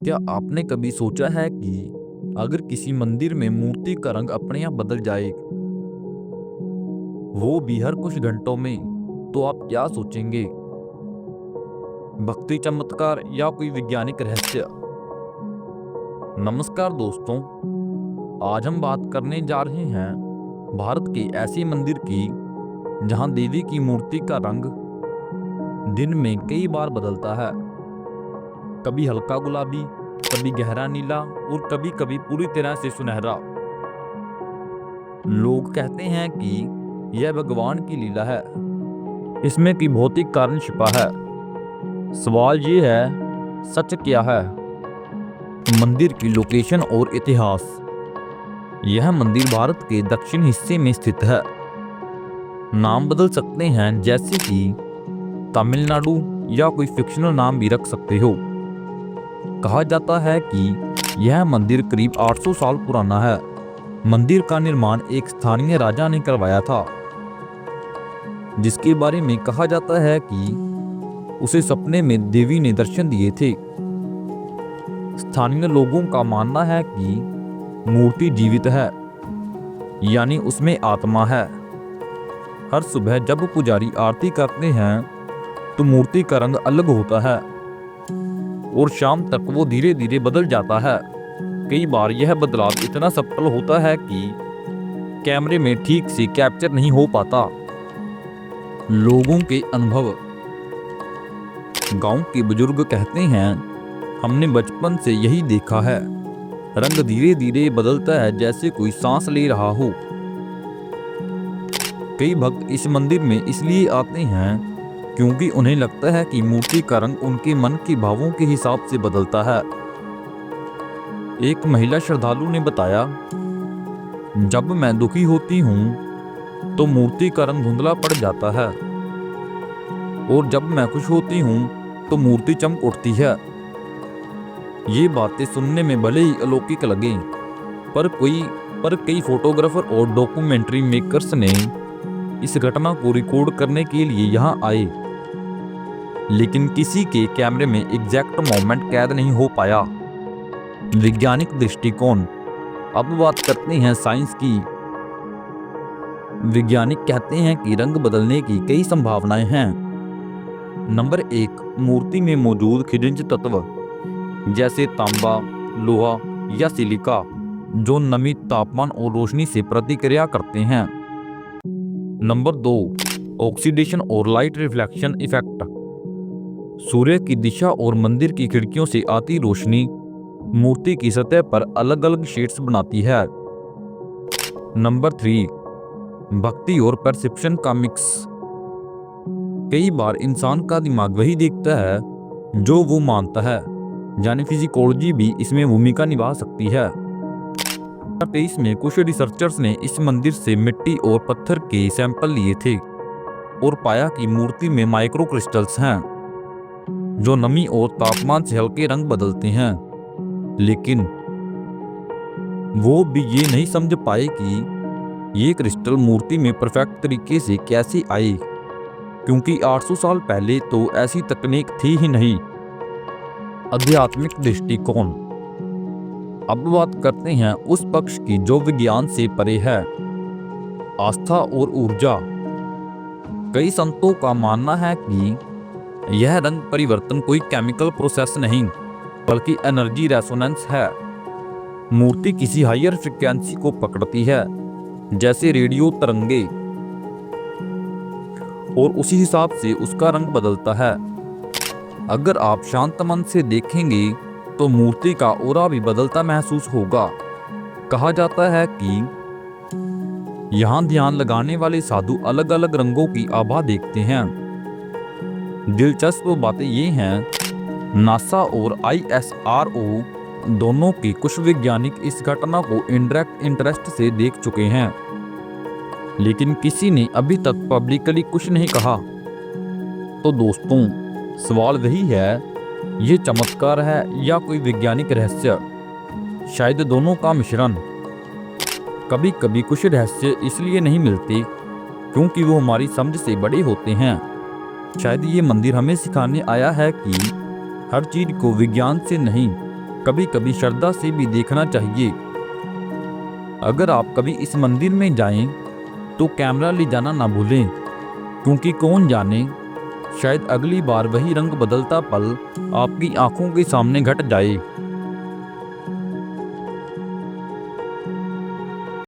क्या आपने कभी सोचा है कि अगर किसी मंदिर में मूर्ति का रंग अपने आप बदल जाए, वो भी हर कुछ घंटों में, तो आप क्या सोचेंगे? भक्ति, चमत्कार या कोई वैज्ञानिक रहस्य? नमस्कार दोस्तों, आज हम बात करने जा रहे हैं भारत के ऐसे मंदिर की जहां देवी की मूर्ति का रंग दिन में कई बार बदलता है। कभी हल्का गुलाबी, कभी गहरा नीला और कभी कभी पूरी तरह से सुनहरा। लोग कहते हैं कि यह भगवान की लीला है, इसमें की भौतिक कारण छिपा है। सवाल ये है, सच क्या है? मंदिर की लोकेशन और इतिहास। यह मंदिर भारत के दक्षिण हिस्से में स्थित है। नाम बदल सकते हैं, जैसे कि तमिलनाडु, या कोई फिक्शनल नाम भी रख सकते हो। कहा जाता है कि यह मंदिर करीब 800 साल पुराना है। मंदिर का निर्माण एक स्थानीय राजा ने करवाया था, जिसके बारे में कहा जाता है कि उसे सपने में देवी ने दर्शन दिए थे। स्थानीय लोगों का मानना है कि मूर्ति जीवित है, यानी उसमें आत्मा है। हर सुबह जब पुजारी आरती करते हैं तो मूर्ति का रंग अलग होता है और शाम तक वो धीरे धीरे बदल जाता है। कई बार यह बदलाव इतना सफल होता है कि कैमरे में ठीक से कैप्चर नहीं हो पाता। लोगों के अनुभव। गांव के बुजुर्ग कहते हैं, हमने बचपन से यही देखा है, रंग धीरे धीरे बदलता है जैसे कोई सांस ले रहा हो। कई भक्त इस मंदिर में इसलिए आते हैं क्योंकि उन्हें लगता है कि मूर्ति का रंग उनके मन के भावों के हिसाब से बदलता है। एक महिला श्रद्धालु ने बताया, जब मैं दुखी होती हूँ तो मूर्ति का रंग धुंधला पड़ जाता है, और जब मैं खुश होती हूँ तो मूर्ति चमक उठती है। ये बातें सुनने में भले ही अलौकिक लगें, पर कई फोटोग्राफर और डॉक्यूमेंट्री मेकर्स ने इस घटना को रिकॉर्ड करने के लिए यहाँ आए, लेकिन किसी के कैमरे में एग्जैक्ट मोमेंट कैद नहीं हो पाया। वैज्ञानिक दृष्टिकोण। अब बात करते हैं साइंस की। वैज्ञानिक कहते हैं कि रंग बदलने की कई संभावनाएं हैं। नंबर 1, मूर्ति में मौजूद खनिज तत्व जैसे तांबा, लोहा या सिलिका, जो नमी, तापमान और रोशनी से प्रतिक्रिया करते हैं। नंबर 2, ऑक्सीडेशन और लाइट रिफ्लेक्शन इफेक्ट। सूर्य की दिशा और मंदिर की खिड़कियों से आती रोशनी मूर्ति की सतह पर अलग अलग शेड्स बनाती है। नंबर 3, भक्ति और परसेप्शन का मिक्स। कई बार इंसान का दिमाग वही देखता है जो वो मानता है, यानी फिजिकोलॉजी भी इसमें भूमिका निभा सकती है। 2023 में कुछ रिसर्चर्स ने इस मंदिर से मिट्टी और पत्थर के सैंपल लिए थे और पाया कि मूर्ति में माइक्रो क्रिस्टल्स हैं, जो नमी और तापमान से हल्के रंग बदलते हैं। लेकिन वो भी ये नहीं समझ पाए कि ये क्रिस्टल मूर्ति में परफेक्ट तरीके से कैसे आए, क्योंकि 800 साल पहले तो ऐसी तकनीक थी ही नहीं। आध्यात्मिक दृष्टिकोण। अब बात करते हैं उस पक्ष की जो विज्ञान से परे है, आस्था और ऊर्जा। कई संतों का मानना है कि यह रंग परिवर्तन कोई केमिकल प्रोसेस नहीं, बल्कि एनर्जी रेजोनेंस है। मूर्ति किसी हायर फ्रीक्वेंसी को पकड़ती है, जैसे रेडियो तरंगे, और उसी हिसाब से उसका रंग बदलता है। अगर आप शांत मन से देखेंगे तो मूर्ति का ऑरा भी बदलता महसूस होगा। कहा जाता है कि यहाँ ध्यान लगाने वाले साधु अलग अलग रंगों की आभा देखते हैं। दिलचस्प बातें ये हैं, नासा और ISRO दोनों के कुछ वैज्ञानिक इस घटना को इनडायरेक्ट इंटरेस्ट से देख चुके हैं, लेकिन किसी ने अभी तक पब्लिकली कुछ नहीं कहा। तो दोस्तों, सवाल वही है, ये चमत्कार है या कोई वैज्ञानिक रहस्य? शायद दोनों का मिश्रण। कभी कभी कुछ रहस्य इसलिए नहीं मिलते क्योंकि वो हमारी समझ से बड़े होते हैं। शायद ये मंदिर हमें सिखाने आया है कि हर चीज को विज्ञान से नहीं, कभी कभी श्रद्धा से भी देखना चाहिए। अगर आप कभी इस मंदिर में जाएं तो कैमरा ले जाना ना भूलें, क्योंकि कौन जाने शायद अगली बार वही रंग बदलता पल आपकी आंखों के सामने घट जाए।